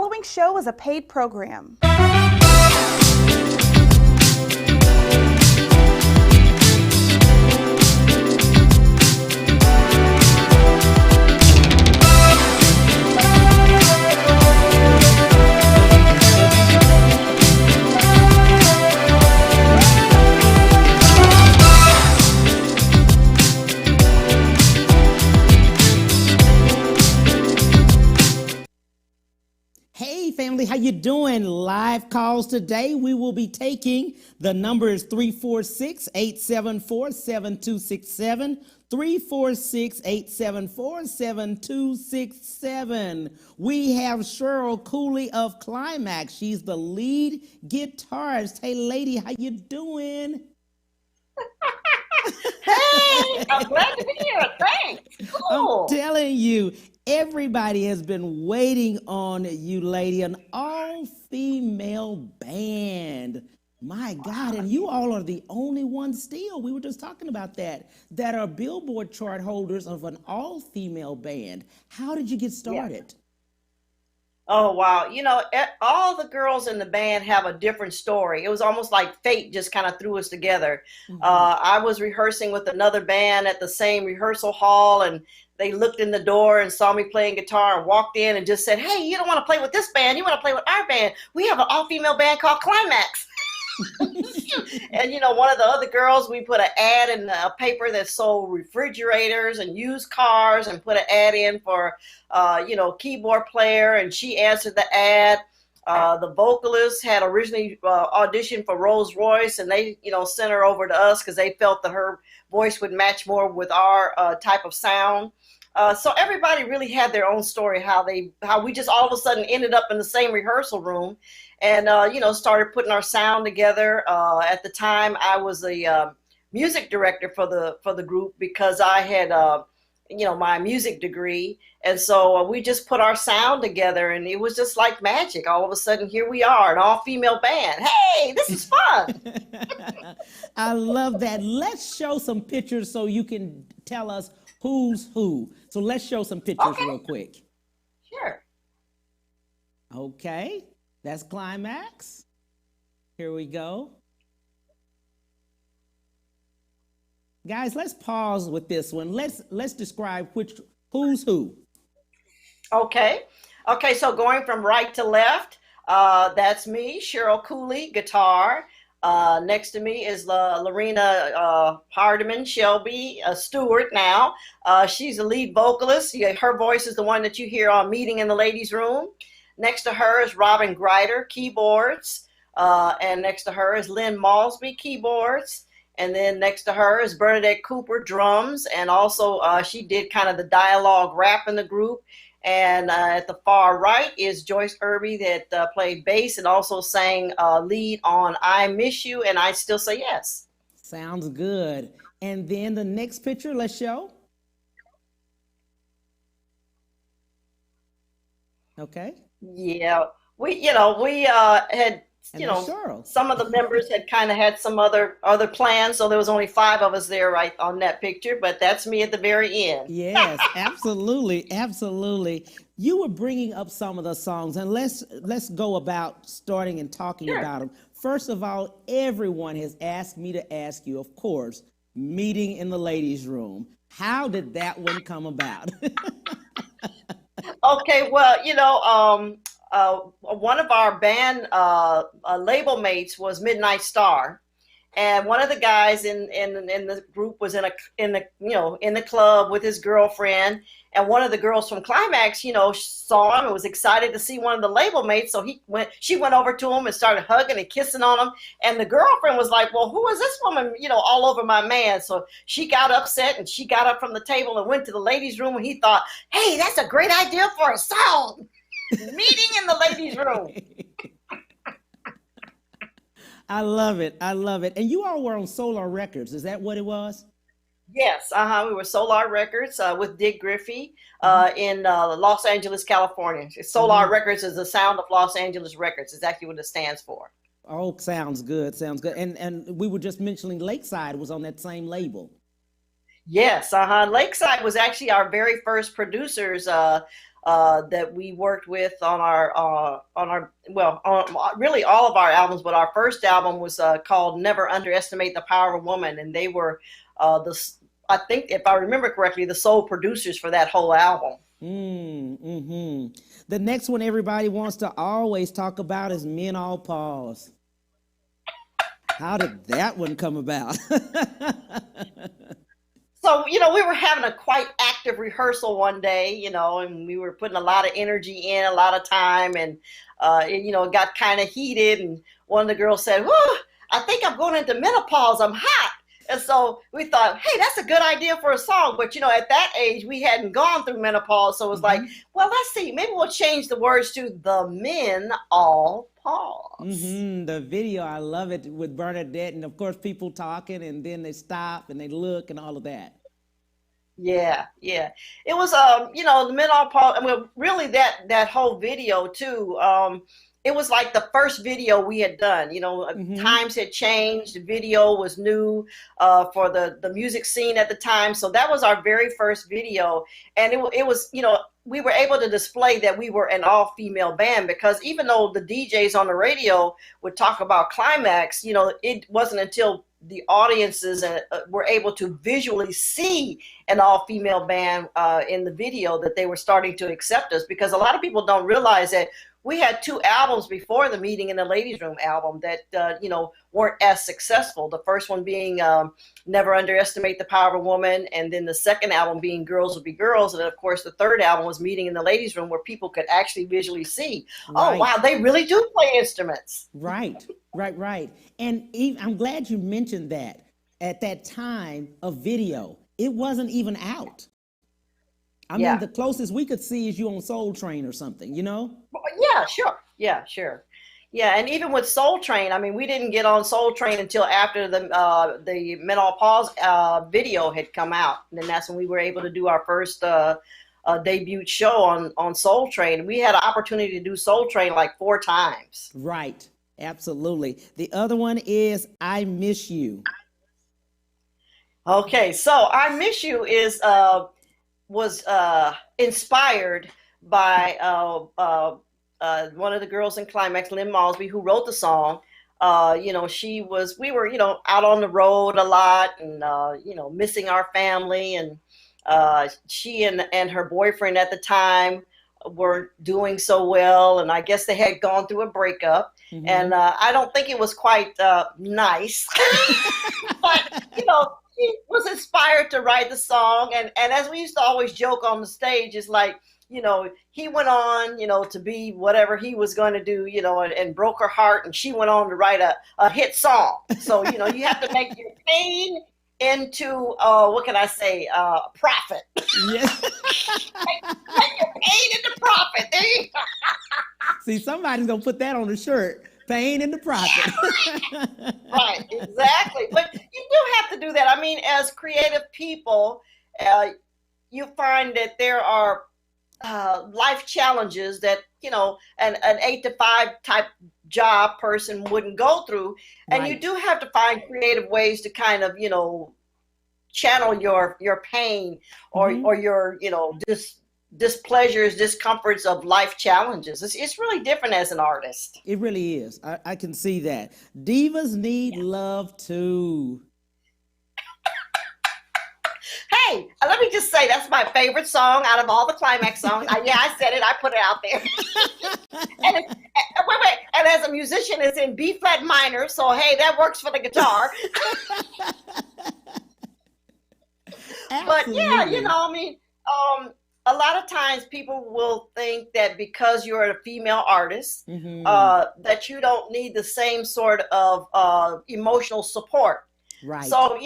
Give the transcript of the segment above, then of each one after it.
following show is a paid program. Family, how you doing? Live calls today. We will be taking, the number is 346-874-7267, 346-874-7267. We have Cheryl Cooley of Klymaxx. She's the lead guitarist. Hey, lady, how you doing? Hey, I'm glad to be here. Thanks. Cool. I'm telling you, everybody has been waiting on you, lady. An all-female band. My God, and you all are the only ones still, we were just talking about that are Billboard chart holders of an all-female band. How did you get started? Yeah. Oh, wow. You know, all the girls in the band have a different story. It was almost like fate just kind of threw us together. Mm-hmm. I was rehearsing with another band at the same rehearsal hall, and they looked in the door and saw me playing guitar and walked in and just said, "Hey, you don't want to play with this band. You want to play with our band. We have an all-female band called Klymaxx." And, you know, one of the other girls, we put an ad in a paper that sold refrigerators and used cars and put an ad in for, keyboard player. And she answered the ad. The vocalist had originally auditioned for Rolls Royce, and they, sent her over to us because they felt that her voice would match more with our type of sound. So everybody really had their own story, how we just all of a sudden ended up in the same rehearsal room and, started putting our sound together. At the time, I was a music director for the group because I had, my music degree. And so we just put our sound together, and it was just like magic. All of a sudden, here we are, an all-female band. Hey, this is fun. I love that. Let's show some pictures so you can tell us who's who. So let's show some pictures real quick. Sure. Okay, that's Klymaxx. Here we go. Guys, let's pause with this one. Let's describe who's who. Okay, so going from right to left, that's me, Cheryl Cooley, guitar. Next to me is Lorena Hardiman Shelby Stewart now. She's the lead vocalist. Her voice is the one that you hear on Meeting in the Ladies' Room. Next to her is Robin Greider, keyboards. And next to her is Lynn Malsby, keyboards. And then next to her is Bernadette Cooper, drums. And also she did kind of the dialogue rap in the group. And at the far right is Joyce Irby that played bass and also sang lead on I Miss You and I Still Say Yes. Sounds good. And then the next picture, let's show. Okay. Yeah, we had, Cheryl. some of the members had kind of had some other plans. So there was only 5 of us there right on that picture, but that's me at the very end. Yes, absolutely. Absolutely. You were bringing up some of the songs, and let's go about starting and talking about them. First of all, everyone has asked me to ask you, of course, Meeting in the Ladies' Room. How did that one come about? Okay, well, one of our band label mates was Midnight Star, and one of the guys in the group was in the club with his girlfriend, and one of the girls from Klymaxx, saw him and was excited to see one of the label mates, so she went over to him and started hugging and kissing on him, and the girlfriend was like, "Well, who is this woman, all over my man?" So she got upset and she got up from the table and went to the ladies' room, and he thought, "Hey, that's a great idea for a song." Meeting in the ladies' room. I love it. I love it. And you all were on Solar Records. Is that what it was? Yes. We were Solar Records with Dick Griffey in Los Angeles, California. Solar Records is the sound of Los Angeles Records. Exactly what it stands for. Oh, sounds good. Sounds good. And we were just mentioning Lakeside was on that same label. Yes, Lakeside was actually our very first producers that we worked with on our well on really all of our albums, but our first album was called Never Underestimate the Power of a Woman, and they were the I think if I remember correctly the sole producers for that whole album. Mm-hmm. The next one everybody wants to always talk about is Men All Pause. How did that one come about? So, we were having a quite active rehearsal one day, and we were putting a lot of energy in, a lot of time, and, it got kind of heated. And one of the girls said, "Whoa, I think I'm going into menopause. I'm hot." And so we thought, hey, that's a good idea for a song. But, at that age, we hadn't gone through menopause. So it was like, well, let's see, maybe we'll change the words to The Men All Pause. The video, I love it, with Bernadette, and of course people talking, and then they stop and they look and all of that. Yeah. It was, the Men All Pause. I mean, really that whole video too. It was like the first video we had done. Times had changed. The video was new for the music scene at the time. So that was our very first video. And it was, we were able to display that we were an all-female band, because even though the DJs on the radio would talk about Klymaxx, it wasn't until the audiences were able to visually see an all-female band in the video that they were starting to accept us, because a lot of people don't realize that we had two albums before the Meeting in the Ladies' Room album that, weren't as successful. The first one being Never Underestimate the Power of a Woman, and then the second album being Girls Will Be Girls. And then, of course, the third album was Meeting in the Ladies' Room, where people could actually visually see, oh, wow, they really do play instruments. Right. And I'm glad you mentioned that. At that time, a video, it wasn't even out. I mean, the closest we could see is you on Soul Train or something, Yeah, sure. Yeah, and even with Soul Train, I mean, we didn't get on Soul Train until after the Men All Pause video had come out, and then that's when we were able to do our first debut show on Soul Train. We had an opportunity to do Soul Train like 4 times. Right, absolutely. The other one is I Miss You. Okay, so I Miss You was inspired by one of the girls in Klymaxx, Lynn Malsby, who wrote the song. We were, out on the road a lot, and, missing our family. And she and her boyfriend at the time were doing so well. And I guess they had gone through a breakup. And I don't think it was quite nice. But, he was inspired to write the song. And as we used to always joke on the stage, it's like, he went on, to be whatever he was going to do, and broke her heart. And she went on to write a hit song. So, you have to make your pain into, what can I say, profit. Yes. make your pain into profit. There you go. See, somebody's going to put that on the shirt. Pain and the profit. Right, exactly. But you do have to do that. I mean, as creative people, you find that there are life challenges that, an 8 to 5 type job person wouldn't go through. And Right. you do have to find creative ways to kind of, channel your pain or your, displeasures, discomforts of life challenges. It's really different as an artist. It really is. I can see that. Divas need love too. Hey, let me just say, that's my favorite song out of all the Klymaxx songs. I said it. I put it out there. And as a musician, it's in B flat minor. So, hey, that works for the guitar. But yeah, a lot of times people will think that because you're a female artist, that you don't need the same sort of emotional support. Right. So,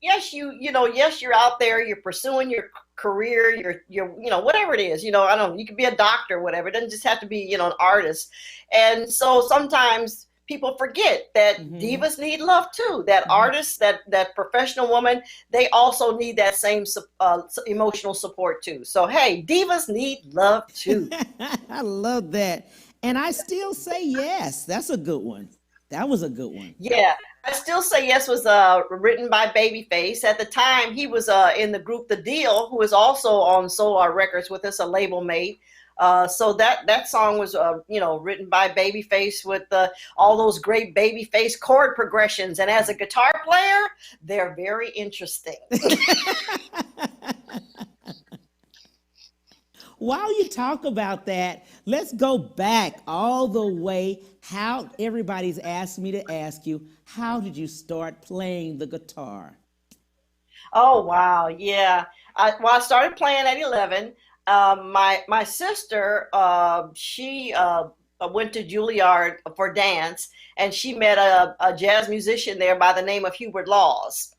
yes, you're out there, you're pursuing your career, you're whatever it is, I don't know, you could be a doctor, whatever. It doesn't just have to be, an artist. And so sometimes people forget that divas need love too. That artists, that professional woman, they also need that same emotional support too. So, hey, divas need love too. I love that. And I still say yes. That's a good one. That was a good one. Yeah. I Still Say Yes was written by Babyface. At the time, he was in the group The Deal, who is also on Solar Records with us, a label mate. So that song was written by Babyface with all those great Babyface chord progressions. And as a guitar player, they're very interesting. While you talk about that, let's go back all the way. How everybody's asked me to ask you, how did you start playing the guitar? Oh wow, yeah. I started playing at 11. My sister, she went to Juilliard for dance, and she met a jazz musician there by the name of Hubert Laws.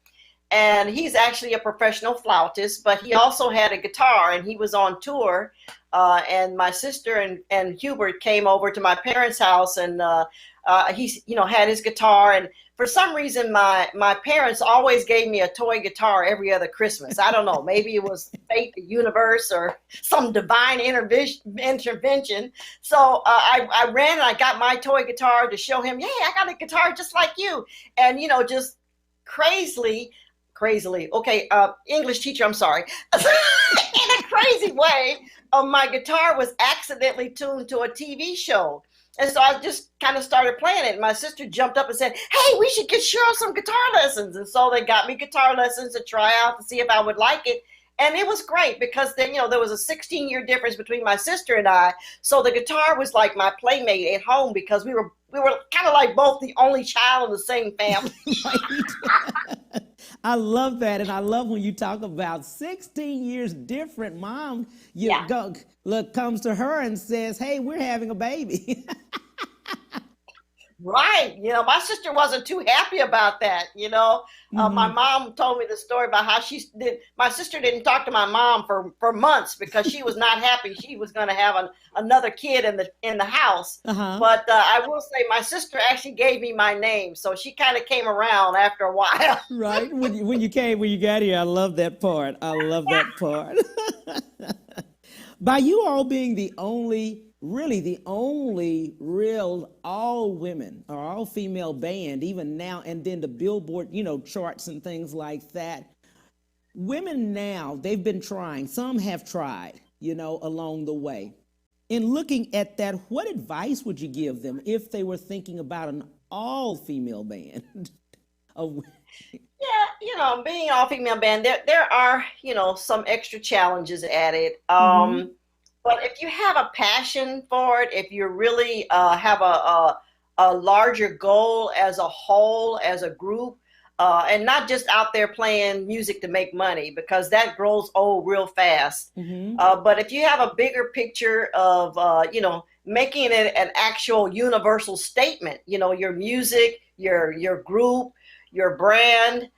And he's actually a professional flautist, but he also had a guitar, and he was on tour. And my sister and Hubert came over to my parents' house, and he had his guitar. And for some reason, my parents always gave me a toy guitar every other Christmas. I don't know, maybe it was fate, the universe, or some divine intervention. So I ran and I got my toy guitar to show him, yeah, I got a guitar just like you. And just crazily, okay, English teacher, I'm sorry, in a crazy way, my guitar was accidentally tuned to a TV show. And so I just kind of started playing it. My sister jumped up and said, hey, we should get Cheryl some guitar lessons. And so they got me guitar lessons to try out to see if I would like it. And it was great because then, there was a 16-year difference between my sister and I. So the guitar was like my playmate at home because we were kind of like both the only child in the same family. I love that. And I love when you talk about 16 years different. Mom, comes to her and says, hey, we're having a baby. Right. My sister wasn't too happy about that. My mom told me the story about how my sister didn't talk to my mom for months because she was not happy. She was going to have another kid in the house. Uh-huh. But I will say my sister actually gave me my name. So she kind of came around after a while. Right. When you got here, I love that part. I love that part. By you all being the only real all women or all female band, even now, and then the Billboard, charts and things like that. Women now, they've been trying, some have tried, along the way. In looking at that, what advice would you give them if they were thinking about an all female band? Yeah, being an all female band, there are, some extra challenges at it. But if you have a passion for it, if you really have a larger goal as a whole, as a group, and not just out there playing music to make money, because that grows old real fast. But if you have a bigger picture of, making it an actual universal statement, your music, your group, your brand,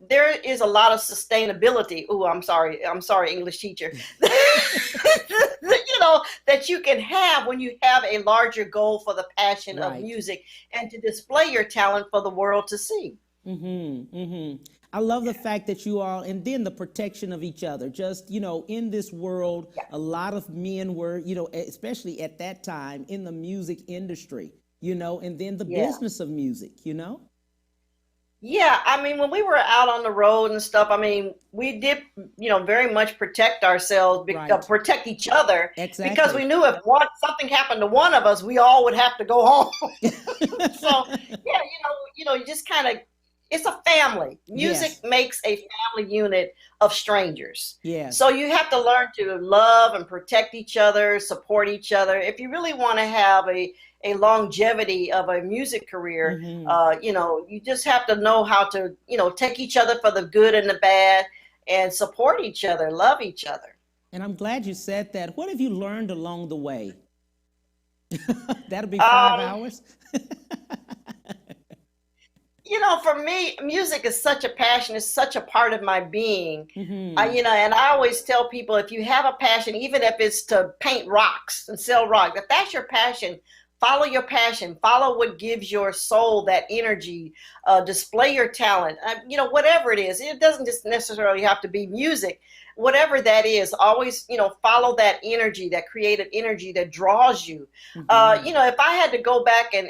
there is a lot of sustainability. Oh, I'm sorry, English teacher. That you can have when you have a larger goal for the passion of music and to display your talent for the world to see. I love the fact that you all, and then the protection of each other. Just, in this world, a lot of men were, especially at that time in the music industry, and then the business of music, Yeah, I mean, when we were out on the road and stuff, I mean, we did, very much protect ourselves, protect each other, because we knew if something happened to one of us, we all would have to go home. So, yeah, you just kind of, it's a family. Music makes a family unit of strangers. Yeah. So you have to learn to love and protect each other, support each other. If you really want to have a longevity of a music career, you just have to know how to, take each other for the good and the bad and support each other, love each other. And I'm glad you said that. What have you learned along the way? That'll be 5 hours. For me, music is such a passion. It's such a part of my being. And I always tell people, if you have a passion, even if it's to paint rocks and sell rocks, if that's your passion, follow your passion, follow what gives your soul that energy, display your talent, whatever it is. It doesn't just necessarily have to be music. Whatever that is, always, follow that energy, that creative energy that draws you. If I had to go back and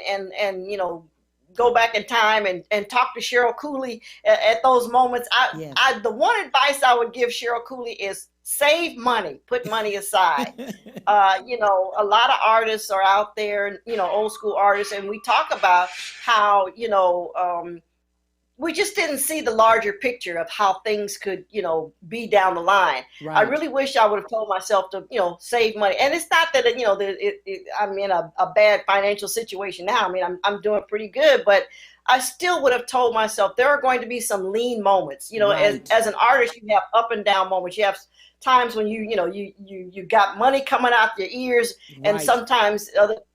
go back in time and talk to Cheryl Cooley at those moments, the one advice I would give Cheryl Cooley is save money, put money aside. A lot of artists are out there, old school artists, and we talk about how, we just didn't see the larger picture of how things could, be down the line. Right. I really wish I would have told myself to, save money. And it's not that, I'm in a bad financial situation now. I mean, I'm doing pretty good, but I still would have told myself there are going to be some lean moments. Right. As an artist, you have up and down moments. You have times when you got money coming out your ears, and sometimes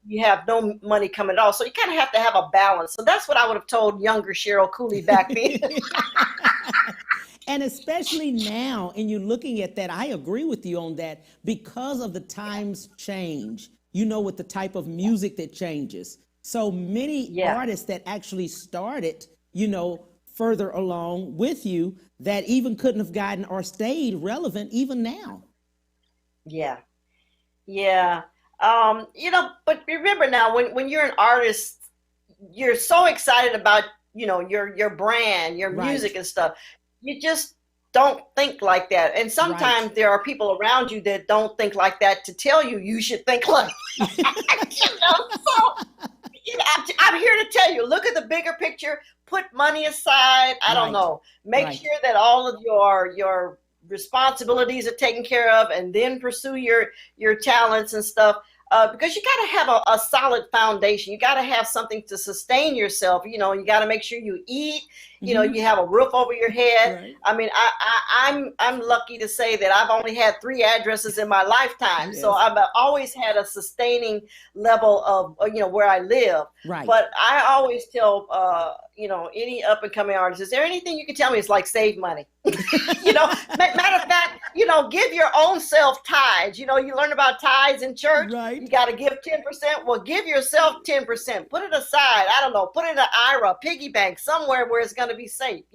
you have no money coming at all. So you kind of have to have a balance. So that's what I would have told younger Cheryl Cooley back then. And especially now, and you're looking at that, I agree with you on that, because of the times change, with the type of music that changes. So many artists that actually started, further along with you that even couldn't have gotten or stayed relevant even now. Yeah. But remember now, when you're an artist, you're so excited about, your brand, your music and stuff. You just don't think like that. And sometimes there are people around you that don't think like that to tell you should think like I'm here to tell you, look at the bigger picture, put money aside. I don't know. Make sure that all of your responsibilities are taken care of, and then pursue your talents and stuff. Because you got to have a solid foundation. You got to have something to sustain yourself. You got to make sure you eat. You have a roof over your head. Right. I mean, I'm lucky to say that I've only had 3 addresses in my lifetime. Yes. So I've always had a sustaining level of where I live. Right. But I always tell any up and coming artist, is there anything you can tell me? It's like save money. Matter of fact, give your own self tithes. You learn about tithes in church. Right. You got to give 10%. Well, give yourself 10%. Put it aside. I don't know. Put it in an IRA, piggy bank, somewhere where it's going to be safe,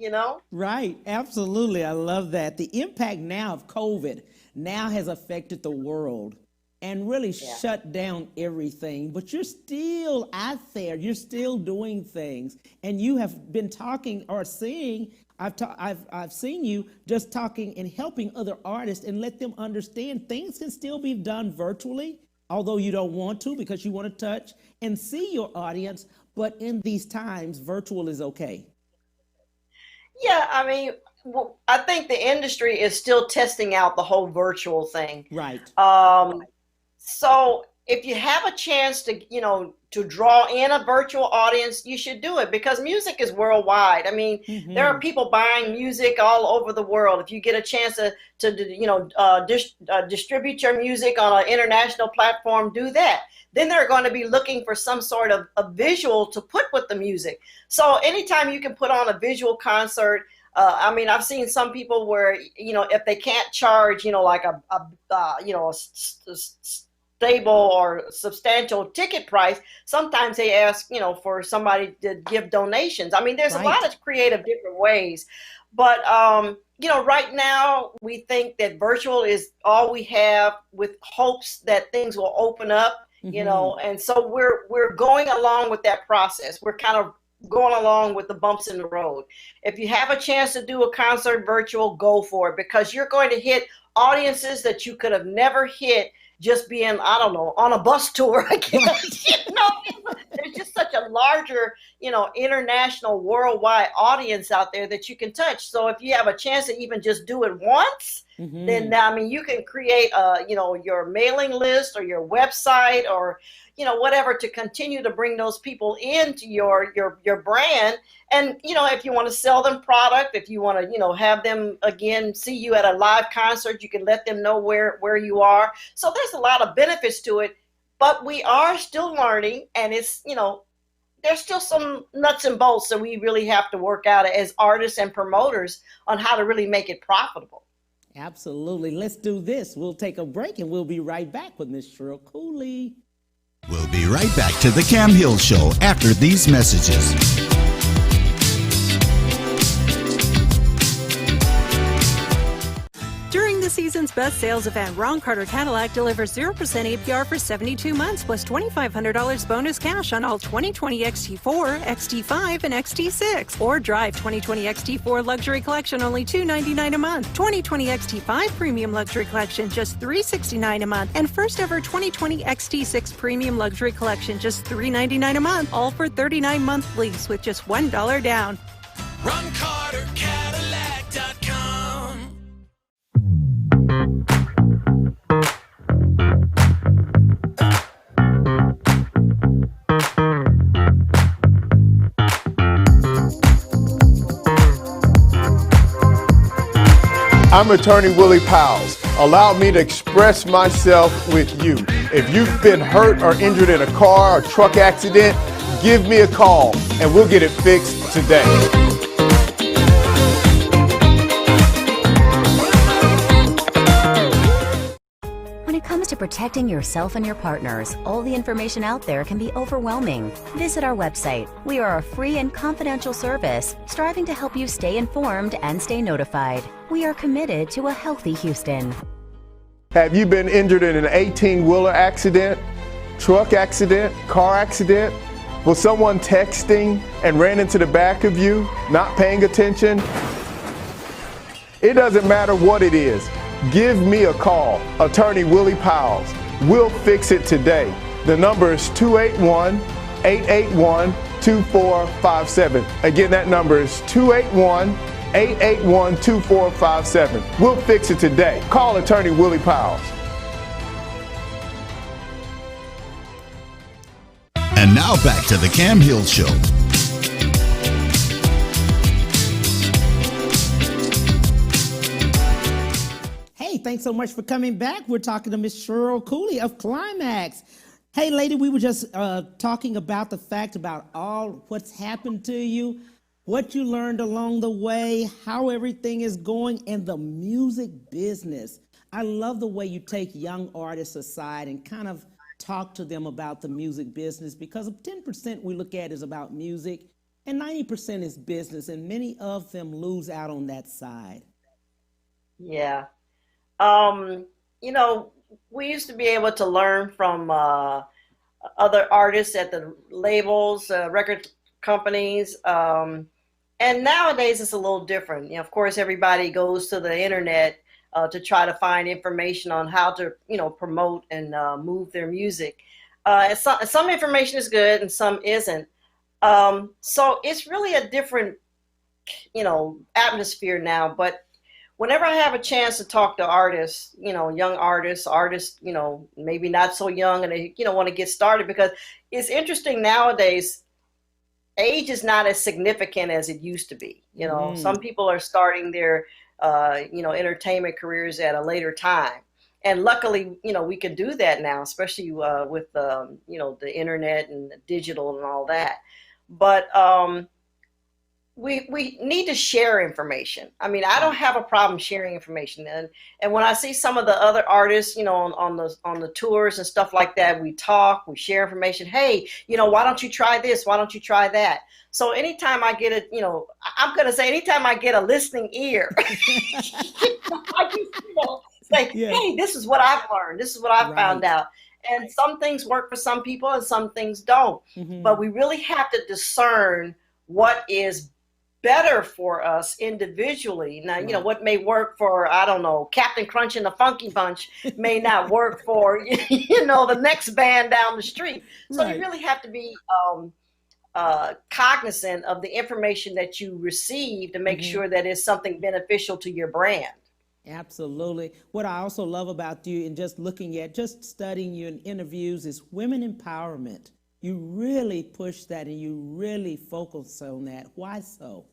Right. Absolutely. I love that. The impact now of COVID now has affected the world and really shut down everything. But you're still out there. You're still doing things. And you have been talking or seeing, I've seen you just talking and helping other artists and let them understand things can still be done virtually, although you don't want to because you want to touch and see your audience. But in these times, virtual is okay. Yeah, I mean, I think the industry is still testing out the whole virtual thing. Right. So if you have a chance to, to draw in a virtual audience, you should do it, because music is worldwide. I mean, there are people buying music all over the world. If you get a chance to distribute your music on an international platform, do that. Then they're going to be looking for some sort of a visual to put with the music. So anytime you can put on a visual concert, I mean, I've seen some people where, if they can't charge, like a stable or substantial ticket price, sometimes they ask, for somebody to give donations. I mean, there's a lot of creative different ways. But, right now we think that virtual is all we have, with hopes that things will open up. And so we're going along with that process. We're kind of going along with the bumps in the road. If you have a chance to do a concert virtual, go for it, because you're going to hit audiences that you could have never hit just being, I don't know, on a bus tour. I guess. There's just such a larger, international, worldwide audience out there that you can touch. So if you have a chance to even just do it once, then I mean, you can create your mailing list or your website or whatever to continue to bring those people into your brand. And if you want to sell them product, if you want to have them again see you at a live concert, you can let them know where you are. So there's a lot of benefits to it, but we are still learning, and it's there's still some nuts and bolts that we really have to work out as artists and promoters on how to really make it profitable. Absolutely. Let's do this. We'll take a break and we'll be right back with Miss Cheryl Cooley. We'll be right back to the Cam Hill Show after these messages. During the season's best sales event, Ron Carter Cadillac delivers 0% APR for 72 months plus $2,500 bonus cash on all 2020 XT4, XT5, and XT6. Or drive 2020 XT4 Luxury Collection only $299 a month. 2020 XT5 Premium Luxury Collection just $369 a month. And first ever 2020 XT6 Premium Luxury Collection just $399 a month. All for 39-month lease with just $1 down. RonCarterCadillac.com. I'm attorney Willie Powles. Allow me to express myself with you. If you've been hurt or injured in a car or truck accident, give me a call and we'll get it fixed today. When it comes to protecting yourself and your partners, all the information out there can be overwhelming. Visit our website. We are a free and confidential service striving to help you stay informed and stay notified. We are committed to a healthy Houston. Have you been injured in an 18-wheeler accident, truck accident, car accident? Was someone texting and ran into the back of you, not paying attention? It doesn't matter what it is. Give me a call, attorney Willie Powles. We'll fix it today. The number is 281-881-2457. Again, that number is 281-881-2457. We'll fix it today. Call attorney Willie Powles. And now back to the Cam Hill Show. Hey, thanks so much for coming back. We're talking to Miss Cheryl Cooley of Klymaxx. Hey, lady, we were just talking about the fact about all what's happened to you, what you learned along the way, how everything is going, and the music business. I love the way you take young artists aside and kind of talk to them about the music business, because 10% we look at is about music and 90% is business, and many of them lose out on that side. Yeah. You know, we used to be able to learn from other artists at the labels, record companies. And nowadays it's a little different. You know, of course, everybody goes to the internet to try to find information on how to, you know, promote and move their music. And some information is good and some isn't. So it's really a different, you know, atmosphere now. But whenever I have a chance to talk to artists, you know, young artists, you know, maybe not so young and they, you know, want to get started, because it's interesting nowadays, age is not as significant as it used to be. You know, some people are starting their, you know, entertainment careers at a later time. And luckily, you know, we can do that now, especially with, you know, the internet and the digital and all that. But we need to share information. I mean, I don't have a problem sharing information. And when I see some of the other artists, you know, on the tours and stuff like that, we talk, we share information. Hey, you know, why don't you try this? Why don't you try that? So anytime I get a, you know, I'm going to say anytime I get a listening ear, I just, you know, say, hey, this is what I've learned. This is what I've found out. And some things work for some people and some things don't. But we really have to discern what is better for us individually. Now, you know, what may work for, I don't know, Captain Crunch and the Funky Bunch may not work for, you know, the next band down the street. So you really have to be cognizant of the information that you receive to make sure that it's something beneficial to your brand. Absolutely. What I also love about you and just looking at, just studying you in interviews is women empowerment. You really push that and you really focus on that. Why so?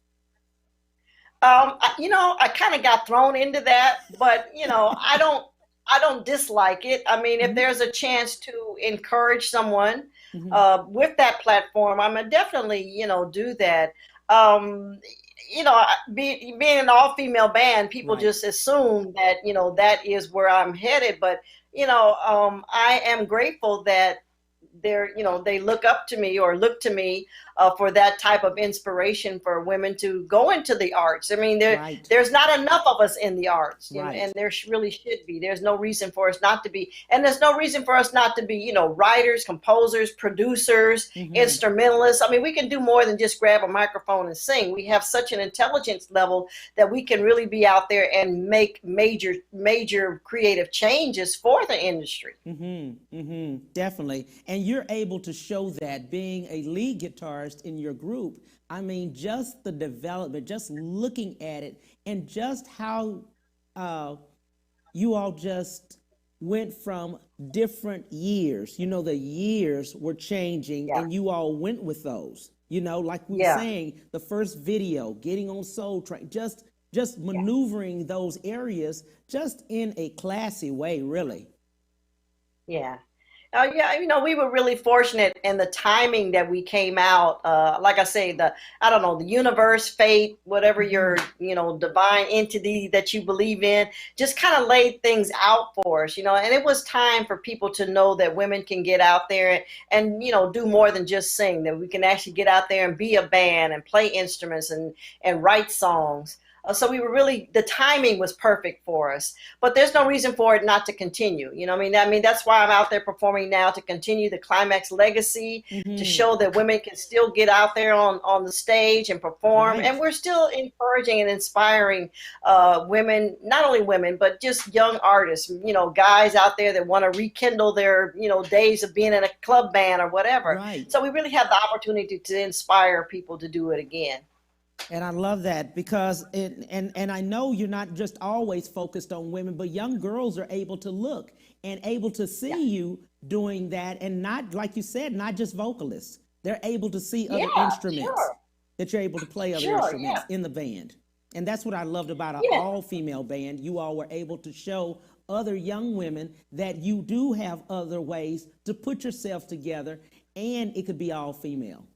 You know, I kind of got thrown into that, but you know, I don't dislike it. I mean, if there's a chance to encourage someone with that platform, I'm gonna definitely, you know, do that. You know, being an all-female band, people just assume that, you know, that is where I'm headed. But, you know, I am grateful that they look up to me or look to me for that type of inspiration for women to go into the arts. I mean, there's not enough of us in the arts, and there really should be. There's no reason for us not to be, and there's no reason for us not to be, writers, composers, producers, instrumentalists. I mean, we can do more than just grab a microphone and sing. We have such an intelligence level that we can really be out there and make major creative changes for the industry. Definitely. And you're able to show that being a lead guitarist in your group. I mean, just the development, just looking at it, and just how you all just went from different years. The years were changing, and you all went with those. Like we were saying, the first video, getting on Soul Train, just maneuvering those areas just in a classy way, really. Yeah. We were really fortunate in the timing that we came out. Like I say, the universe, fate, whatever your, divine entity that you believe in, just kind of laid things out for us, and it was time for people to know that women can get out there and do more than just sing, that we can actually get out there and be a band and play instruments and write songs. So we were really, the timing was perfect for us, but there's no reason for it not to continue. I mean, that's why I'm out there performing now, to continue the Klymaxx legacy, to show that women can still get out there on the stage and perform. Right. And we're still encouraging and inspiring women, not only women, but just young artists, guys out there that want to rekindle their, days of being in a club band or whatever. Right. So we really have the opportunity to inspire people to do it again. And I love that, because and I know you're not just always focused on women, but young girls are able to look and able to see you doing that, and not, like you said, not just vocalists. They're able to see other instruments, that you're able to play other instruments in the band. And that's what I loved about an all-female band. You all were able to show other young women that you do have other ways to put yourself together, and it could be all female.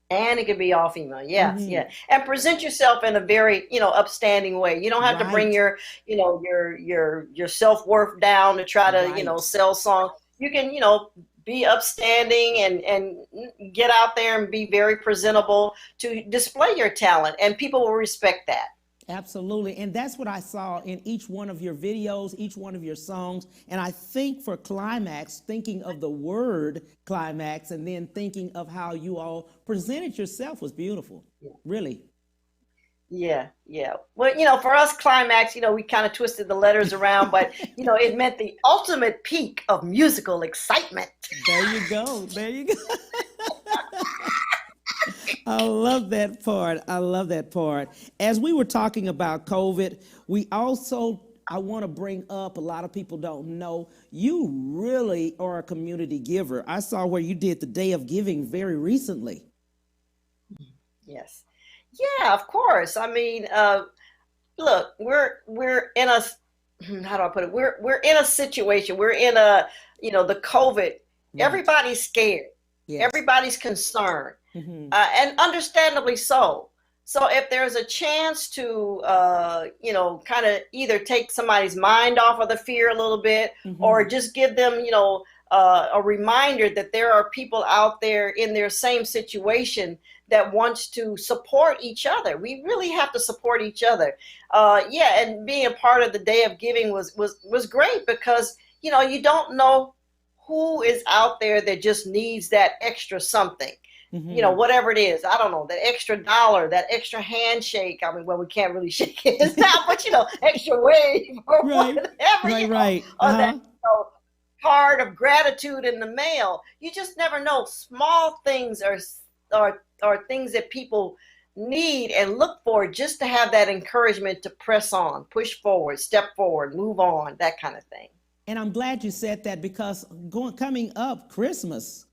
And it could be all female, yes, and present yourself in a very, upstanding way. You don't have to bring your, your self-worth down to try to, sell songs. You can, be upstanding and get out there and be very presentable to display your talent, and people will respect that. Absolutely. And that's what I saw in each one of your videos, each one of your songs. And I think for Klymaxx, thinking of the word Klymaxx and then thinking of how you all presented yourself was beautiful. Really. Yeah. Well, for us, Klymaxx, we kind of twisted the letters around, but, it meant the ultimate peak of musical excitement. There you go. I love that part. As we were talking about COVID, I want to bring up, a lot of people don't know, you really are a community giver. I saw where you did the Day of Giving very recently. Yes. Yeah, of course. I mean, look, we're in a, how do I put it? We're in a situation. We're in a, the COVID. Right. Everybody's scared. Yes. Everybody's concerned. And understandably so. So if there's a chance to, kind of either take somebody's mind off of the fear a little bit, or just give them, a reminder that there are people out there in their same situation that wants to support each other. We really have to support each other. And being a part of the Day of Giving was great, because, you don't know who is out there that just needs that extra something. Whatever it is, I don't know, that extra $1, that extra handshake. I mean, well, we can't really shake hands now, but extra wave or whatever, or that card of gratitude in the mail. You just never know. Small things are things that people need and look for, just to have that encouragement to press on, push forward, step forward, move on, that kind of thing. And I'm glad you said that, because coming up, Christmas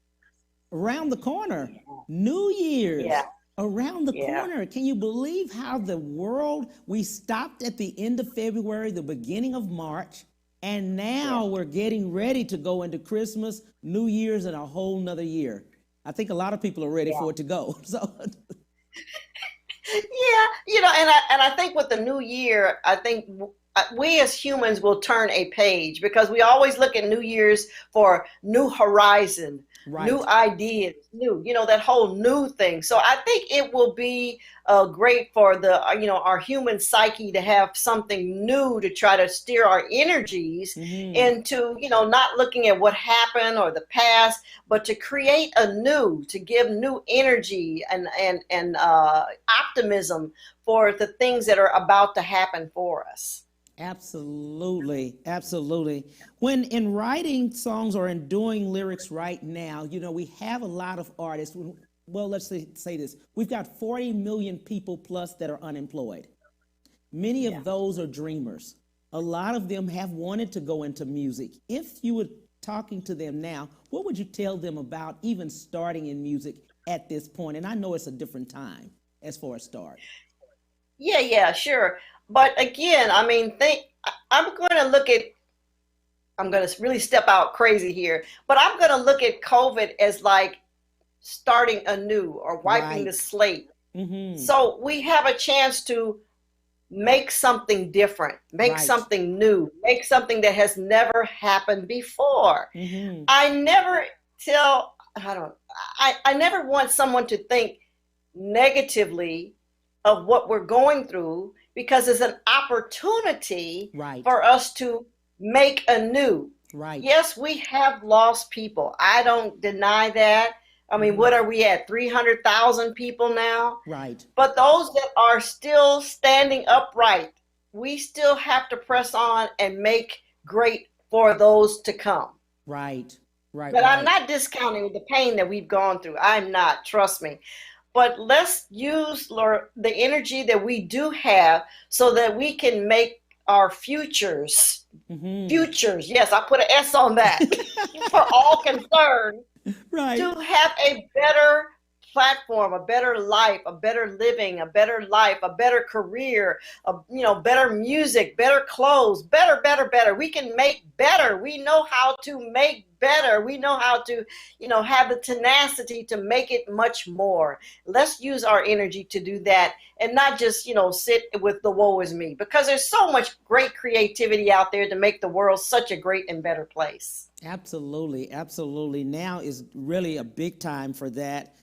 around the corner, New Year's around the corner. Can you believe how the world, we stopped at the end of February, the beginning of March, and now we're getting ready to go into Christmas, New Year's, and a whole nother year. I think a lot of people are ready for it to go. So. And I think with the new year, I think we as humans will turn a page because we always look at New Year's for new horizon, Right. new ideas, that whole new thing. So I think it will be great for our human psyche to have something new to try to steer our energies into, not looking at what happened or the past, but to create to give new energy and optimism for the things that are about to happen for us. Absolutely, absolutely. When in writing songs or in doing lyrics right now, we have a lot of artists. Well, let's say this. We've got 40 million people plus that are unemployed. Many of those are dreamers. A lot of them have wanted to go into music. If you were talking to them now, what would you tell them about even starting in music at this point? And I know it's a different time as far as start. Yeah, sure. But again, I mean, I'm going to really step out crazy here, but I'm going to look at COVID as like starting anew or wiping the slate. So we have a chance to make something different, make something new, make something that has never happened before. I never want someone to think negatively of what we're going through, because it's an opportunity for us to make anew. Yes, we have lost people. I don't deny that. I mean, what are we at? 300,000 people now? But those that are still standing upright, we still have to press on and make great for those to come. But I'm not discounting the pain that we've gone through. I'm not, trust me. But let's use the energy that we do have so that we can make our futures, yes, I put an S on that, for all concerned, to have a better platform, a better life, a better living, a better life, a better career, better music, better clothes, better. We can make better. We know how to make better. We know how to, have the tenacity to make it much more. Let's use our energy to do that and not just, sit with the woe is me, because there's so much great creativity out there to make the world such a great and better place. Absolutely, absolutely. Now is really a big time for that.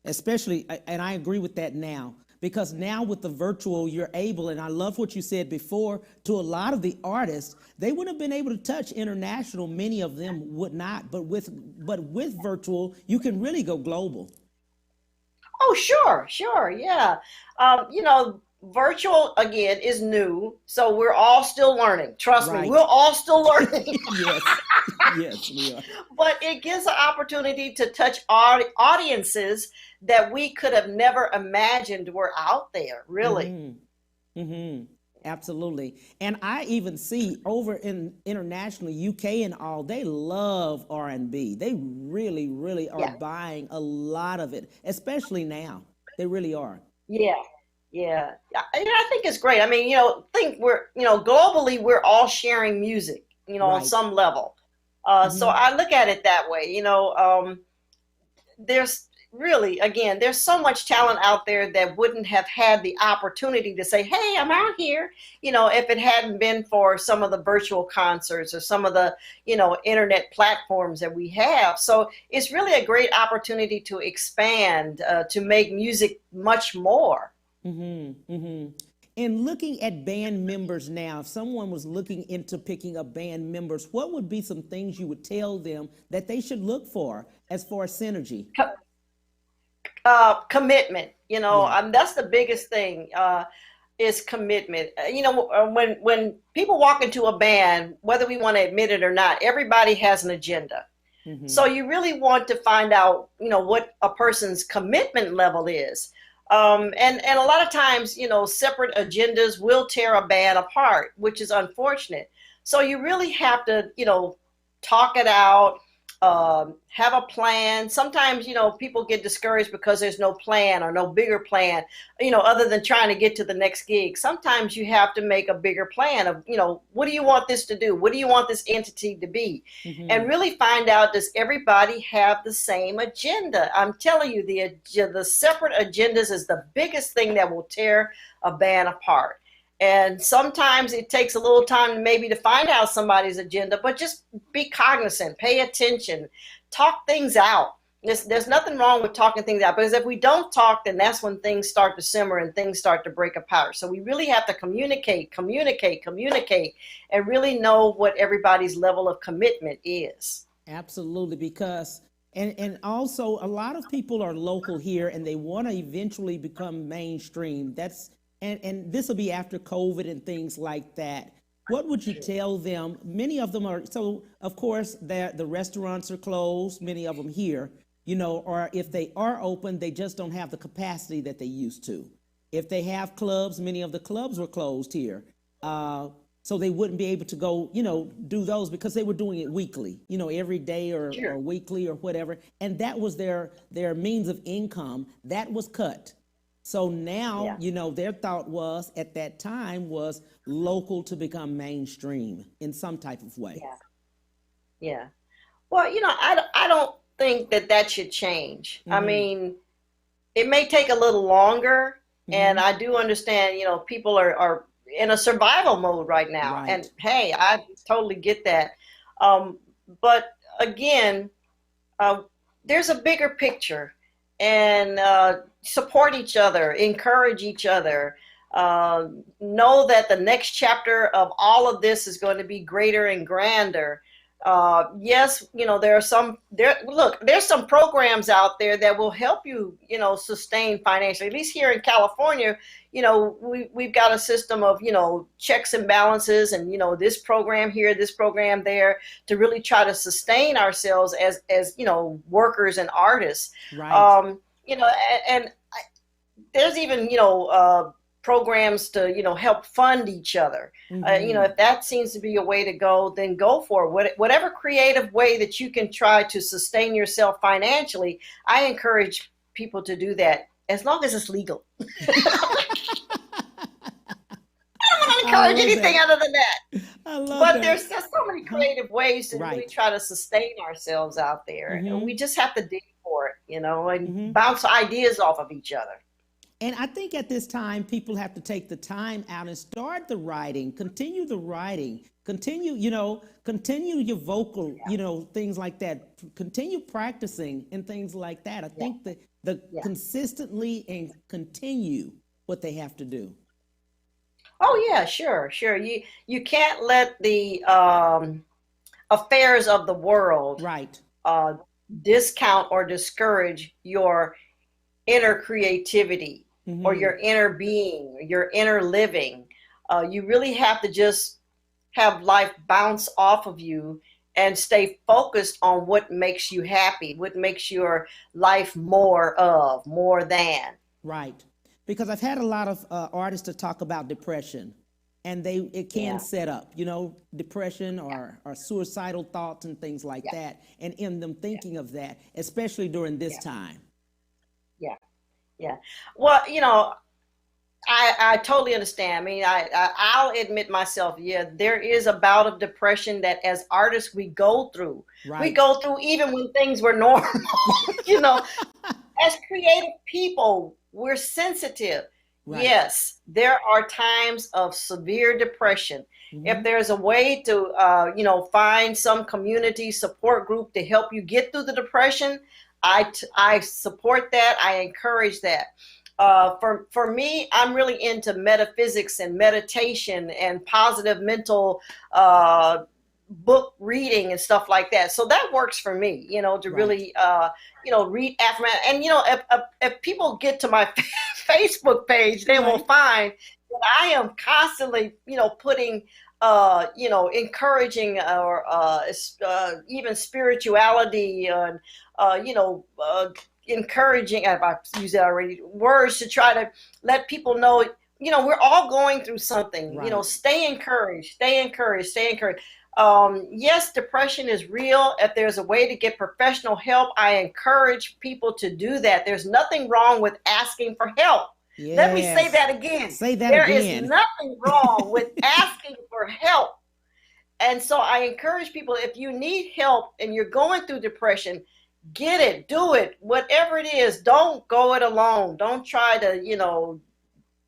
Especially, and I agree with that now, because now with the virtual, you're able, and I love what you said before, to a lot of the artists, they wouldn't have been able to touch international. Many of them would not, but with virtual, you can really go global. Oh, sure, yeah. Virtual, again, is new, so we're all still learning. Trust me, we're all still learning. Yes, we are. But it gives an opportunity to touch audiences that we could have never imagined were out there, really. Absolutely. And I even see over in internationally, UK and all, they love R&B. They really, really are buying a lot of it, especially now. They really are. Yeah. And I think it's great. I mean, globally, we're all sharing music, on some level. So I look at it that way. There's really, again, there's so much talent out there that wouldn't have had the opportunity to say, hey, I'm out here, if it hadn't been for some of the virtual concerts or some of the, internet platforms that we have. So it's really a great opportunity to expand, to make music much more. And looking at band members now, if someone was looking into picking up band members, what would be some things you would tell them that they should look for as far as synergy? Commitment, that's the biggest thing, is commitment. When people walk into a band, whether we want to admit it or not, everybody has an agenda. So you really want to find out, what a person's commitment level is. And a lot of times, separate agendas will tear a band apart, which is unfortunate. So you really have to, talk it out, have a plan. Sometimes, people get discouraged because there's no plan or no bigger plan, other than trying to get to the next gig. Sometimes you have to make a bigger plan of, what do you want this to do? What do you want this entity to be? And really find out, does everybody have the same agenda? I'm telling you, the separate agendas is the biggest thing that will tear a band apart. And sometimes it takes a little time maybe to find out somebody's agenda, but just be cognizant, pay attention, talk things out. There's nothing wrong with talking things out, because if we don't talk, then that's when things start to simmer and things start to break apart. So we really have to communicate, and really know what everybody's level of commitment is. Absolutely, because and also a lot of people are local here and they want to eventually become mainstream. That's and this will be after COVID and things like that. What would you tell them? Many of them are, so of course the restaurants are closed, many of them here, you know, or if they are open, they just don't have the capacity that they used to. If they have clubs, many of the clubs were closed here. So they wouldn't be able to go, you know, do those because they were doing it weekly, you know, every day or weekly or whatever. And that was their means of income. That was cut. So now, you know, their thought was at that time was local to become mainstream in some type of way. Yeah. Well, you know, I don't think that should change. I mean, it may take a little longer. And I do understand, you know, people are in a survival mode right now. Right. And hey, I totally get that. But again, there's a bigger picture, and support each other, encourage each other. Know that the next chapter of all of this is going to be greater and grander. Yes, you know, there's some programs out there that will help you, you know, sustain financially. At least here in California, you know, we've got a system of, you know, checks and balances, and, you know, this program here, this program there, to really try to sustain ourselves as you know, workers and artists. Right. You know, and there's even, you know, programs to, you know, help fund each other. You know, if that seems to be a way to go, then go for it. Whatever creative way that you can try to sustain yourself financially, I encourage people to do that, as long as it's legal. I don't encourage anything other than that. But there's just so many creative ways to really try to sustain ourselves out there. And we just have to dig for it, you know, and bounce ideas off of each other. And I think at this time, people have to take the time out and start the writing, continue the writing, continue your vocal, you know, things like that, continue practicing and things like that. I think that consistently and continue what they have to do. Oh yeah, sure. You can't let the affairs of the world discount or discourage your inner creativity or your inner being, your inner living. You really have to just have life bounce off of you and stay focused on what makes you happy, what makes your life more than. Right. Because I've had a lot of artists to talk about depression, and it can set up, you know, depression or suicidal thoughts and things like that, and in them thinking of that, especially during this time. Yeah. Well, you know, I totally understand. I mean, I'll admit myself, there is a bout of depression that as artists we go through. Right. We go through even when things were normal. You know, as creative people, we're sensitive. Right. Yes, there are times of severe depression. If there's a way to, you know, find some community support group to help you get through the depression, I support that. I encourage that. For me, I'm really into metaphysics and meditation and positive mental book reading and stuff like that. So that works for me, you know, to really, you know, read affirmation. And, you know, if people get to my Facebook page, they will find that I am constantly, you know, putting, you know, encouraging or even spirituality and, you know, encouraging, I've used that already, words to try to let people know, you know, we're all going through something. You know, stay encouraged. Yes, depression is real. If there's a way to get professional help, I encourage people to do that. There's nothing wrong with asking for help. Yes. Let me say that again. There is nothing wrong with asking for help. And so I encourage people, if you need help and you're going through depression, get it, do it, whatever it is. Don't go it alone. Don't try to, you know,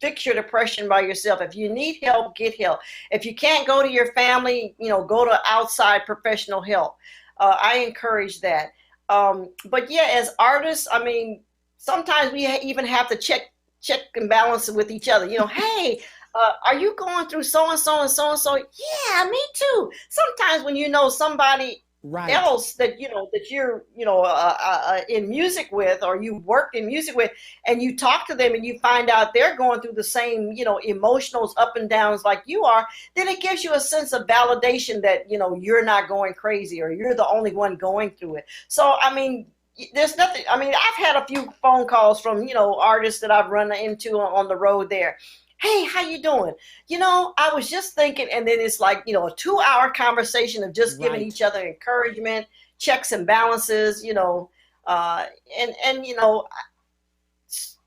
fix your depression by yourself. If you need help, get help. If you can't go to your family, go to outside professional help. I encourage that. But yeah, as artists, I mean, sometimes we even have to check and balance it with each other. Hey, are you going through so and so and so and so? Yeah, me too. Sometimes when somebody else that that you're in music with, or you worked in music with, and you talk to them and you find out they're going through the same emotionals, up and downs like you are, then it gives you a sense of validation that you're not going crazy, or you're the only one going through it. So I mean, there's nothing. I mean, I've had a few phone calls from artists that I've run into on the road there. Hey, how you doing? I was just thinking, and then it's like, a 2-hour conversation of just giving each other encouragement, checks and balances,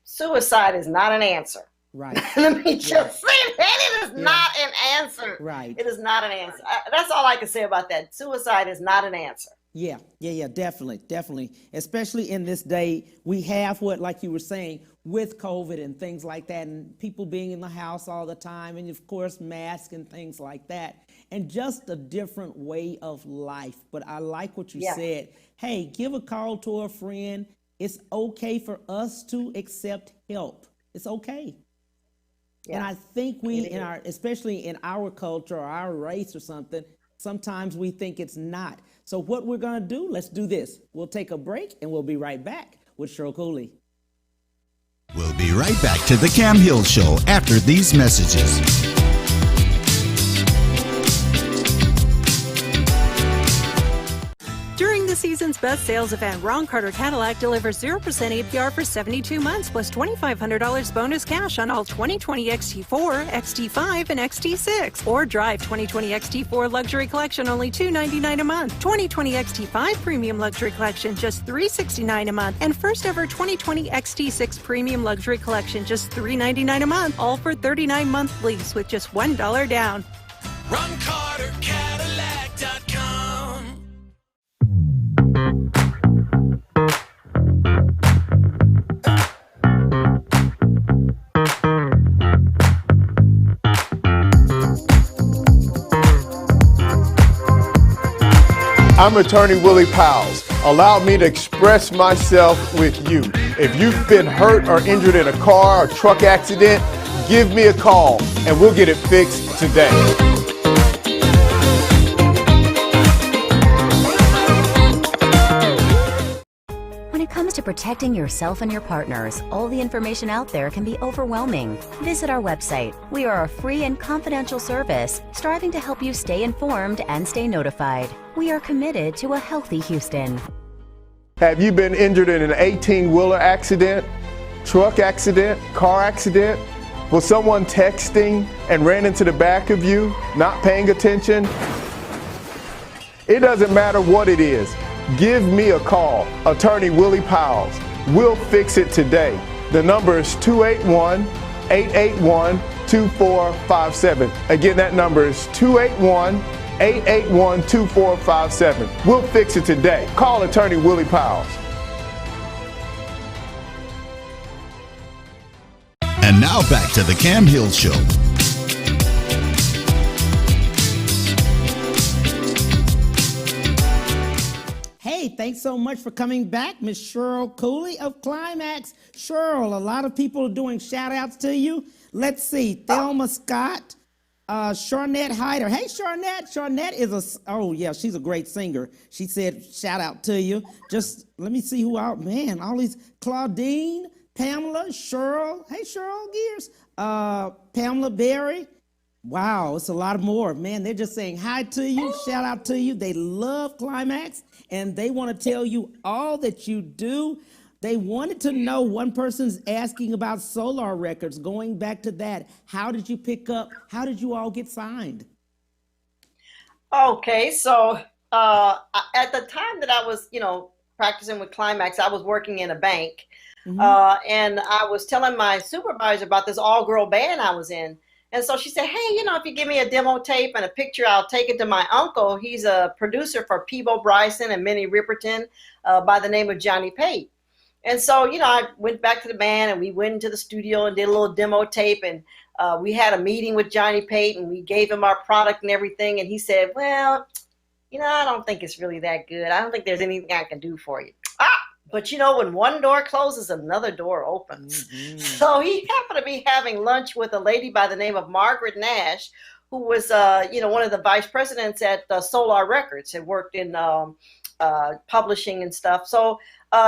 suicide is not an answer. Right. Let me just say that it is not an answer. Right. It is not an answer. That's all I can say about that. Suicide is not an answer. Yeah, definitely. Especially in this day, we have what, like you were saying, with COVID and things like that, and people being in the house all the time, and of course, masks and things like that, and just a different way of life. But I like what you said. Hey, give a call to a friend. It's okay for us to accept help. It's okay. Yeah. And I think especially in our culture or our race or something, sometimes we think it's not. So what we're going to do, let's do this. We'll take a break and we'll be right back with Cheryl Cooley. We'll be right back to the Cam Hill Show after these messages. During the season's best sales event, Ron Carter Cadillac delivers 0% APR for 72 months plus $2,500 bonus cash on all 2020 XT4, XT5, and XT6. Or drive 2020 XT4 Luxury Collection only $299 a month. 2020 XT5 Premium Luxury Collection just $369 a month. And first ever 2020 XT6 Premium Luxury Collection just $399 a month. All for 39-month lease with just $1 down. RonCarterCadillac.com. I'm attorney Willie Powles. Allow me to express myself with you. If you've been hurt or injured in a car or truck accident, give me a call and we'll get it fixed today. When it comes to protecting yourself and your partners, all the information out there can be overwhelming. Visit our website. We are a free and confidential service striving to help you stay informed and stay notified. We are committed to a healthy Houston. Have you been injured in an 18-wheeler accident, truck accident, car accident? Was someone texting and ran into the back of you, not paying attention? It doesn't matter what it is. Give me a call, attorney Willie Powles. We'll fix it today. The number is 281-881-2457. Again, that number is 281-881-2457. We'll fix it today. Call attorney Willie Powles. And now back to the Cam Hill Show. Hey, thanks so much for coming back, Miss Cheryl Cooley of Klymaxx. Cheryl, a lot of people are doing shout outs to you. Let's see, Thelma Scott, Sharnette Hyder. Hey, Sharnette. Sharnette is she's a great singer. She said shout out to you. Just let me see who out, man, all these, Claudine, Pamela, Cheryl. Hey, Cheryl Gears. Pamela Berry. Wow, it's a lot more. Man, they're just saying hi to you, shout out to you. They love Klymaxx, and they want to tell you all that you do. They wanted to know, one person's asking about Solar Records, going back to that. How did you pick up? How did you all get signed? Okay, so at the time that I was, practicing with Klymaxx, I was working in a bank. Mm-hmm. And I was telling my supervisor about this all-girl band I was in. And so she said, hey, if you give me a demo tape and a picture, I'll take it to my uncle. He's a producer for Peebo Bryson and Minnie Riperton by the name of Johnny Pate. And so, I went back to the band and we went into the studio and did a little demo tape. And we had a meeting with Johnny Pate and we gave him our product and everything. And he said, well, I don't think it's really that good. I don't think there's anything I can do for you. But when one door closes, another door opens. Mm-hmm. So he happened to be having lunch with a lady by the name of Margaret Nash, who was, one of the vice presidents at Solar Records, had worked in publishing and stuff. So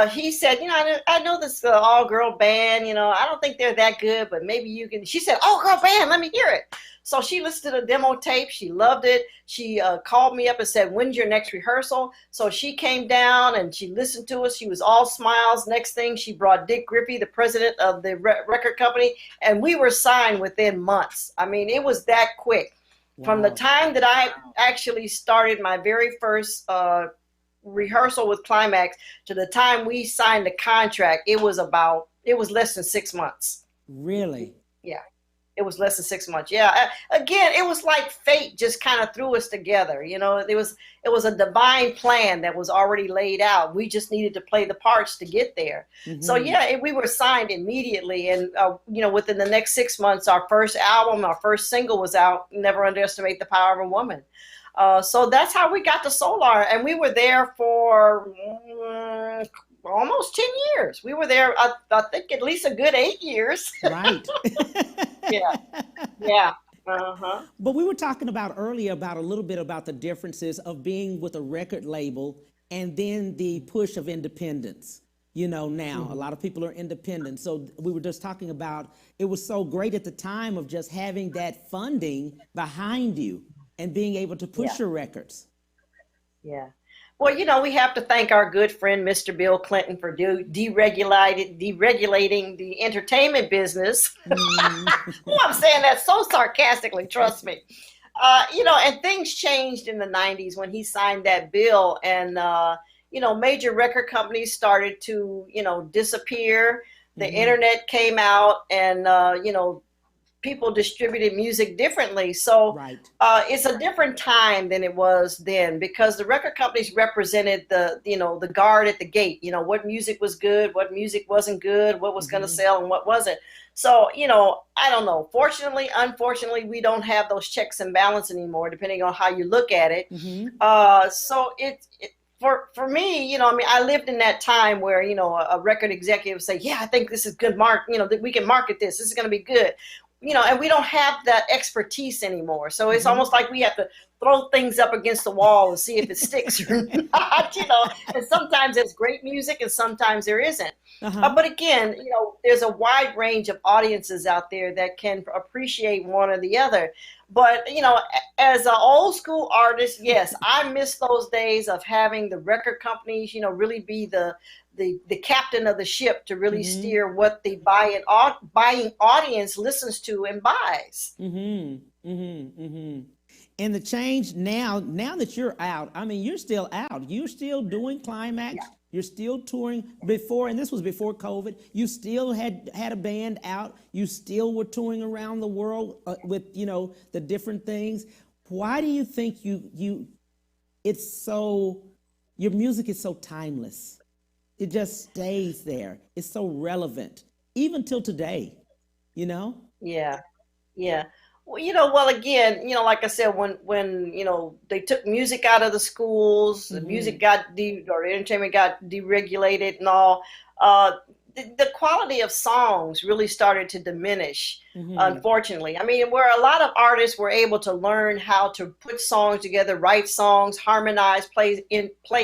he said, I know this all-girl band, I don't think they're that good, but maybe you can. She said, all-girl band, let me hear it. So she listened to the demo tape. She loved it. She called me up and said, when's your next rehearsal? So she came down and she listened to us. She was all smiles. Next thing, she brought Dick Griffey, the president of the record company, and we were signed within months. I mean, it was that quick. Wow. From the time that I actually started my very first rehearsal with Klymaxx to the time we signed the contract, it was less than 6 months. Really? Yeah. It was less than 6 months. Yeah. Again, it was like fate just kind of threw us together. It was a divine plan that was already laid out. We just needed to play the parts to get there. Mm-hmm. So yeah, we were signed immediately. And, within the next 6 months, our first album, our first single was out, Never Underestimate the Power of a Woman. So that's how we got to Solar. And we were there for almost 10 years. We were there, I think, at least a good 8 years. Right. Yeah. Uh-huh. But we were talking earlier about a little bit about the differences of being with a record label and then the push of independence. Now a lot of people are independent. So we were just talking about, it was so great at the time of just having that funding behind you and being able to push your records. Yeah. Well, we have to thank our good friend, Mr. Bill Clinton, for deregulating the entertainment business. I'm saying that so sarcastically, trust me. And things changed in the 90s when he signed that bill, and, major record companies started to, disappear. The internet came out, and, people distributed music differently. So right. It's a different time than it was then, because the record companies represented the guard at the gate, what music was good, what music wasn't good, what was going to sell and what wasn't. So, I don't know. Fortunately, unfortunately, we don't have those checks and balance anymore, depending on how you look at it. Mm-hmm. So for me, I lived in that time where, a record executive say, yeah, I think this is good we can market this. This is going to be good. And we don't have that expertise anymore. So it's almost like we have to throw things up against the wall and see if it sticks or not, And sometimes there's great music and sometimes there isn't. But again, there's a wide range of audiences out there that can appreciate one or the other. But, as an old school artist, yes, I miss those days of having the record companies, really be the captain of the ship to really steer what the buying audience listens to and buys. And the change now that you're out, you're still out. You're still doing Klymaxx. Yeah. You're still touring and this was before COVID. You still had a band out. You still were touring around the world with, the different things. Why do you think your music is so timeless? It just stays there. It's so relevant, even till today, Yeah. Well, again, like I said, when they took music out of the schools, the music or entertainment got deregulated and all, the quality of songs really started to diminish, unfortunately. Where a lot of artists were able to learn how to put songs together, write songs, harmonize, play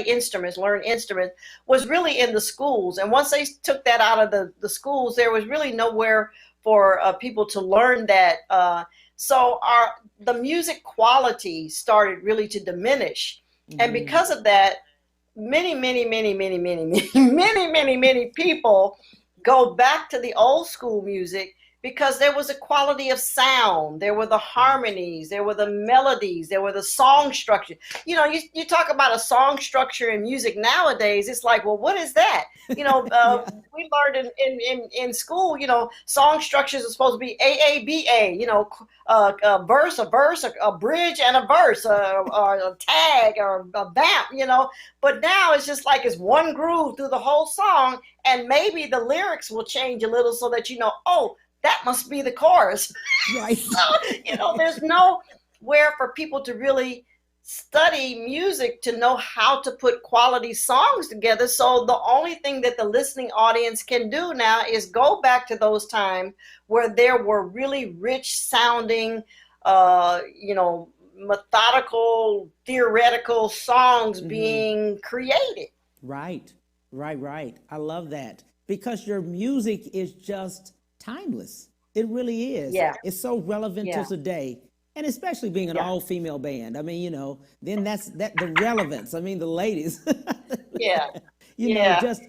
instruments, learn instruments, was really in the schools. And once they took that out of the schools, there was really nowhere for people to learn that. So the music quality started really to diminish. And because of that, many people go back to the old school music because there was a quality of sound. There were the harmonies, there were the melodies, there were the song structure. You know, you talk about a song structure in music nowadays, it's like, well, what is that? You know, we learned in school, you know, song structures are supposed to be AABA, you know, a verse, a bridge, and a verse, or a tag, or a vamp, you know. But now it's just like it's one groove through the whole song, and maybe the lyrics will change a little so that you know, oh, that must be the chorus. Right. So, you know, there's nowhere for people to really study music to know how to put quality songs together. So the only thing that the listening audience can do now is go back to those times where there were really rich sounding, you know, methodical, theoretical songs being created. Right. I love that, because your music is just timeless. It really is. Yeah. It's so relevant to today. And especially being an all-female band. I mean, you know, then that's the relevance. I mean, the ladies. You know, just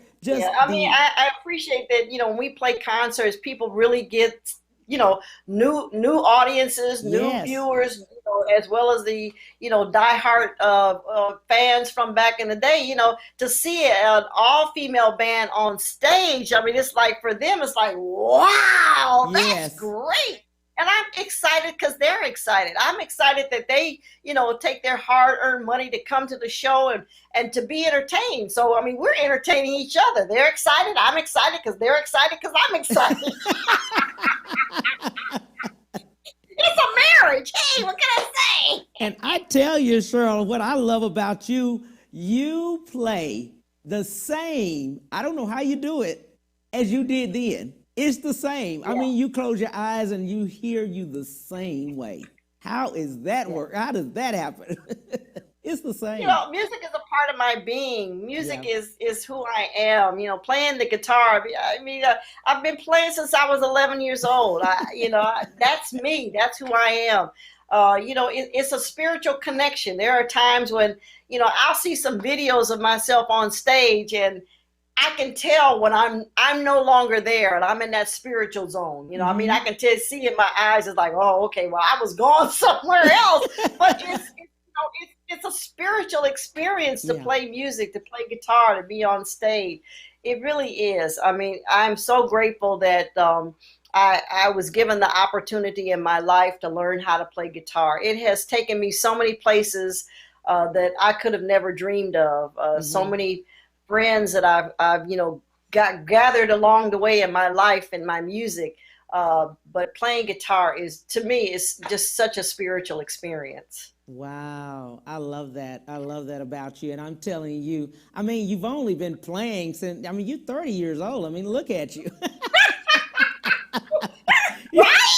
I mean, I appreciate that, you know, when we play concerts, people really get, you know, new audiences, new viewers, you know, as well as the, you know, diehard fans from back in the day, you know, to see an all-female band on stage. I mean, it's like, for them, it's like, wow, that's great. And I'm excited because they're excited. I'm excited that they, you know, take their hard-earned money to come to the show and to be entertained. So, I mean, we're entertaining each other. They're excited. I'm excited because they're excited because I'm excited. It's a marriage. Hey, what can I say? And I tell you, Cheryl, what I love about you, you play the same, I don't know how you do it, as you did then. It's the same. I mean, you close your eyes and you hear you the same way. How is that work? How does that happen? It's the same. You know, music is a part of my being. Music is who I am. You know, playing the guitar. I mean, I've been playing since I was 11 years old. You know, that's me. That's who I am. You know, it's a spiritual connection. There are times when, you know, I'll see some videos of myself on stage and I can tell when I'm no longer there and I'm in that spiritual zone. You know, I mean, I can see in my eyes, it's like, oh, okay, well, I was going somewhere else. But it's a spiritual experience to play music, to play guitar, to be on stage. It really is. I mean, I'm so grateful that I was given the opportunity in my life to learn how to play guitar. It has taken me so many places that I could have never dreamed of. So many friends that I've you know, gathered along the way in my life and my music. But playing guitar is, to me, is just such a spiritual experience. Wow. I love that. I love that about you. And I'm telling you, I mean, you've only been playing since, I mean, you're 30 years old. I mean, look at you.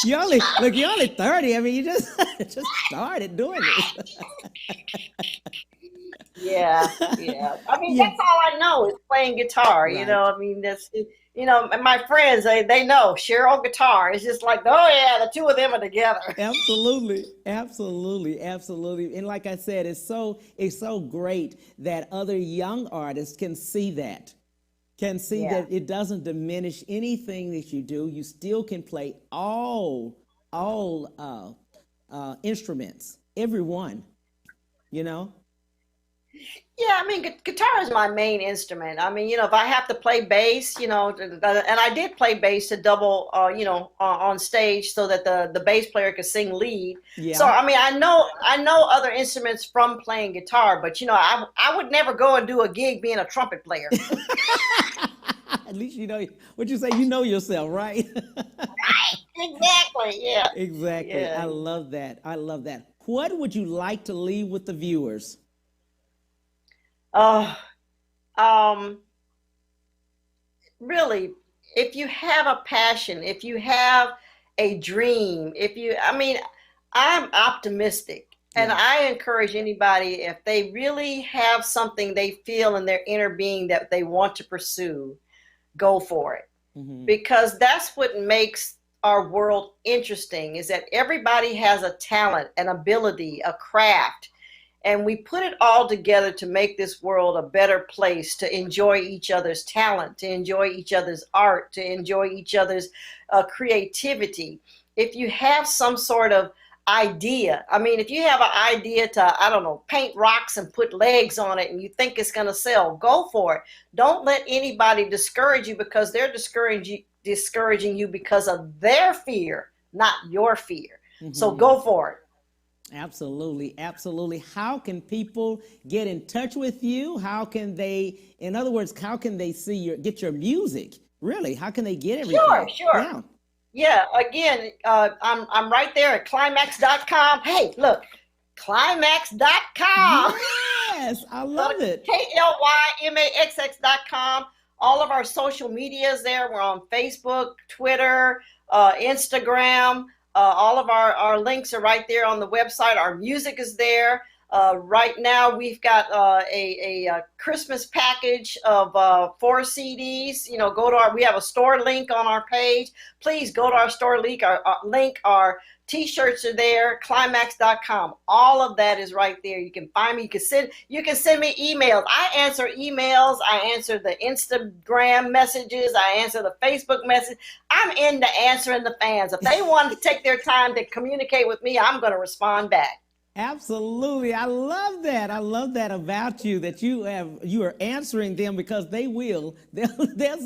You're only 30. I mean, you just started doing this. Yeah. I mean, that's all I know is playing guitar. Right. You know, I mean, that's, you know, and my friends, they know Cheryl guitar. It's just like, oh yeah, the two of them are together. Absolutely. And like I said, it's so great that other young artists can see that. That it doesn't diminish anything that you do. You still can play all instruments, every one, you know? Yeah, I mean, guitar is my main instrument. I mean, you know, if I have to play bass, you know, and I did play bass to double, you know, on stage so that the bass player could sing lead. Yeah. So, I mean, I know other instruments from playing guitar, but, you know, I would never go and do a gig being a trumpet player. At least you know what you say. You know yourself, right? Right. Exactly. Yeah. Exactly. Yeah. I love that. What would you like to leave with the viewers? Really, if you have a passion, if you have a dream, I'm optimistic. And I encourage anybody, if they really have something they feel in their inner being that they want to pursue, go for it. Because that's what makes our world interesting, is that everybody has a talent, an ability, a craft. And we put it all together to make this world a better place, to enjoy each other's talent, to enjoy each other's art, to enjoy each other's creativity. If you have some sort of idea, I mean, if you have an idea to, I don't know, paint rocks and put legs on it and you think it's going to sell, go for it. Don't let anybody discourage you, because they're discouraging you because of their fear, not your fear. So go for it. Absolutely, absolutely. How can people get in touch with you? How can they, in other words, how can they get your music? Really, how can they get everything? Sure. Yeah. Again, I'm right there at Klymaxx.com. Hey, look, Klymaxx.com. Yes, I love it. Klymaxx.com. All of our social media is there. We're on Facebook, Twitter, Instagram. All of our links are right there on the website. Our music is there. Right now, we've got a Christmas package of 4 CDs. You know, we have a store link on our page. Please go to our store link. Our T-shirts are there. Klymaxx.com. All of that is right there. You can find me. You can send me emails. I answer emails. I answer the Instagram messages. I answer the Facebook message. I'm into answering the fans. If they want to take their time to communicate with me, I'm going to respond back. Absolutely. I love that. I love that about you, that you are answering them, because they will. They'll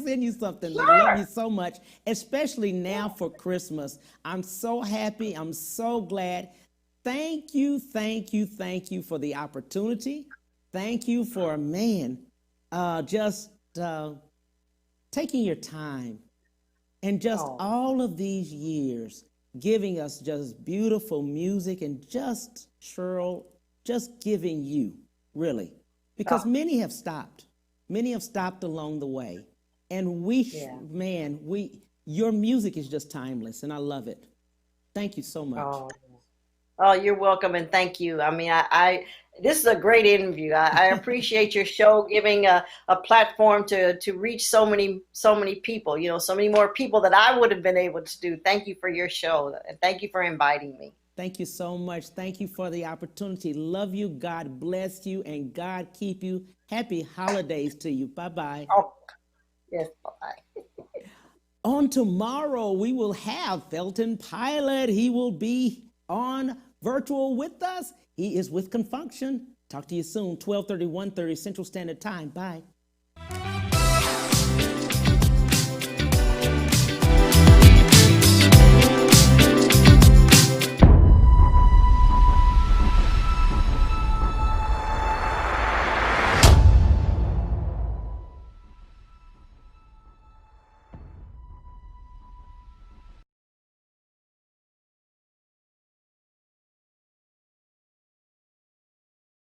send you something. Sure. They love you so much, especially now for Christmas. I'm so happy. I'm so glad. Thank you for the opportunity. Thank you for, just taking your time and just all of these years giving us just beautiful music, and just, Cheryl, just giving you, really, because many have stopped along the way, and your music is just timeless, and I love it. Thank you so much. Oh, you're welcome, and thank you. I mean, this is a great interview. I appreciate your show giving a platform to reach so many people, you know, so many more people that I would have been able to do. Thank you for your show, and thank you for inviting me. Thank you so much. Thank you for the opportunity. Love you. God bless you, and God keep you. Happy holidays to you. Bye-bye. Oh, yes, bye-bye. On tomorrow, we will have Felton Pilot. He will be on virtual with us. He is with Confunction. Talk to you soon, 12:30, 1:30 Central Standard Time. Bye.